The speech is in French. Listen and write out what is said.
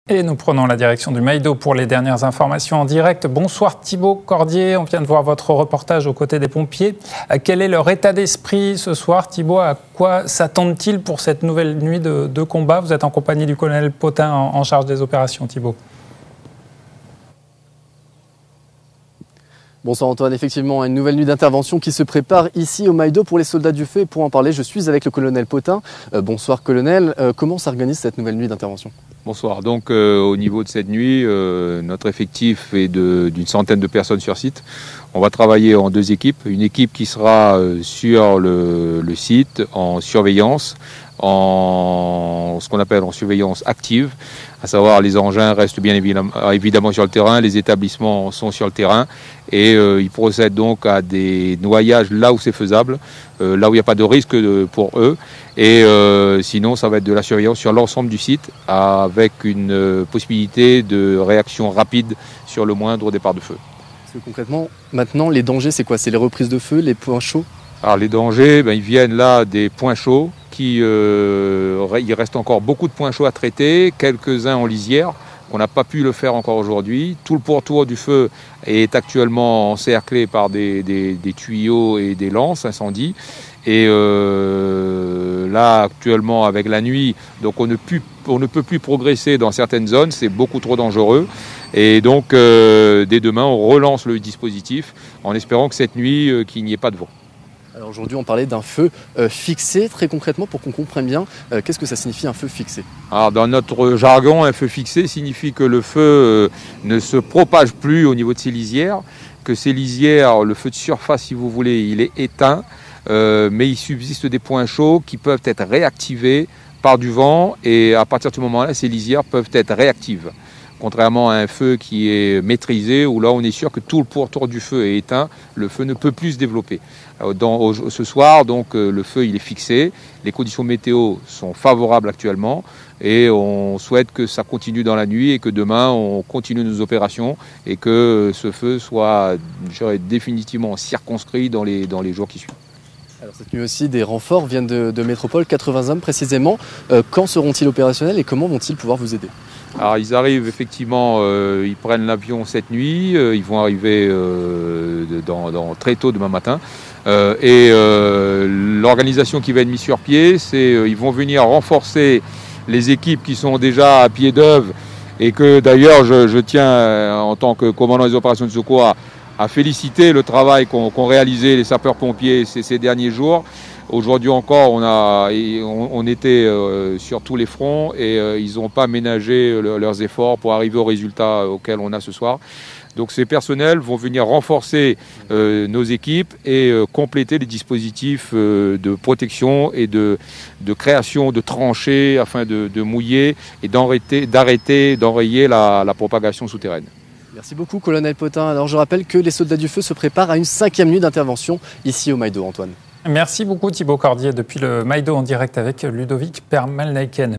Et nous prenons la direction du Maïdo pour les dernières informations en direct. Bonsoir Thibaut Cordier, on vient de voir votre reportage aux côtés des pompiers. Quel est leur état d'esprit ce soir, Thibaut? À quoi s'attendent-ils pour cette nouvelle nuit de combat? Vous êtes en compagnie du colonel Potin en charge des opérations, Thibaut. Bonsoir Antoine, effectivement, une nouvelle nuit d'intervention qui se prépare ici au Maïdo pour les soldats du feu. Et pour en parler, je suis avec le colonel Potin. Bonsoir colonel, comment s'organise cette nouvelle nuit d'intervention? Bonsoir, donc au niveau de cette nuit, notre effectif est d'une centaine de personnes sur site. On va travailler en deux équipes, une équipe qui sera sur le site en surveillance, en ce qu'on appelle en surveillance active, à savoir les engins restent bien évidemment sur le terrain, les établissements sont sur le terrain et ils procèdent donc à des noyages là où c'est faisable, là où il n'y a pas de risque pour eux, et sinon ça va être de la surveillance sur l'ensemble du site avec une possibilité de réaction rapide sur le moindre départ de feu. Parce que concrètement, maintenant les dangers c'est quoi? C'est les reprises de feu, les points chauds? Alors les dangers, ils viennent là des points chauds, il reste encore beaucoup de points chauds à traiter, quelques-uns en lisière, on n'a pas pu le faire encore aujourd'hui. Tout le pourtour du feu est actuellement encerclé par des tuyaux et des lances incendie. Et là, actuellement, avec la nuit, donc on ne peut plus progresser dans certaines zones, c'est beaucoup trop dangereux. Et donc, dès demain, on relance le dispositif en espérant que cette nuit, qu'il n'y ait pas de vent. Alors aujourd'hui, on parlait d'un feu fixé. Très concrètement, pour qu'on comprenne bien, qu'est-ce que ça signifie un feu fixé? Alors, dans notre jargon, un feu fixé signifie que le feu ne se propage plus au niveau de ses lisières, que ces lisières, le feu de surface, si vous voulez, il est éteint, mais il subsiste des points chauds qui peuvent être réactivés par du vent, et à partir de ce moment-là, ces lisières peuvent être réactives. Contrairement à un feu qui est maîtrisé, où là on est sûr que tout le pourtour du feu est éteint, le feu ne peut plus se développer. Ce soir, donc, le feu il est fixé, les conditions météo sont favorables actuellement, et on souhaite que ça continue dans la nuit et que demain on continue nos opérations et que ce feu soit, je dirais, définitivement circonscrit dans les jours qui suivent. Alors cette nuit aussi, des renforts viennent de métropole, 80 hommes précisément. Quand seront-ils opérationnels et comment vont-ils pouvoir vous aider? Alors ils arrivent effectivement, ils prennent l'avion cette nuit, ils vont arriver très tôt demain matin. L'organisation qui va être mise sur pied, c'est ils vont venir renforcer les équipes qui sont déjà à pied d'œuvre, et que d'ailleurs je tiens en tant que commandant des opérations de secours à féliciter le travail qu'ont réalisé les sapeurs-pompiers ces derniers jours. Aujourd'hui encore, on était sur tous les fronts et ils n'ont pas ménagé leurs efforts pour arriver au résultat auquel on a ce soir. Donc ces personnels vont venir renforcer nos équipes et compléter les dispositifs de protection et de création de tranchées afin de mouiller et d'enrayer la propagation souterraine. Merci beaucoup colonel Potin. Alors je rappelle que les soldats du feu se préparent à une 5e nuit d'intervention ici au Maïdo, Antoine. Merci beaucoup Thibaut Cordier depuis le Maïdo en direct avec Ludovic Permalnaiken.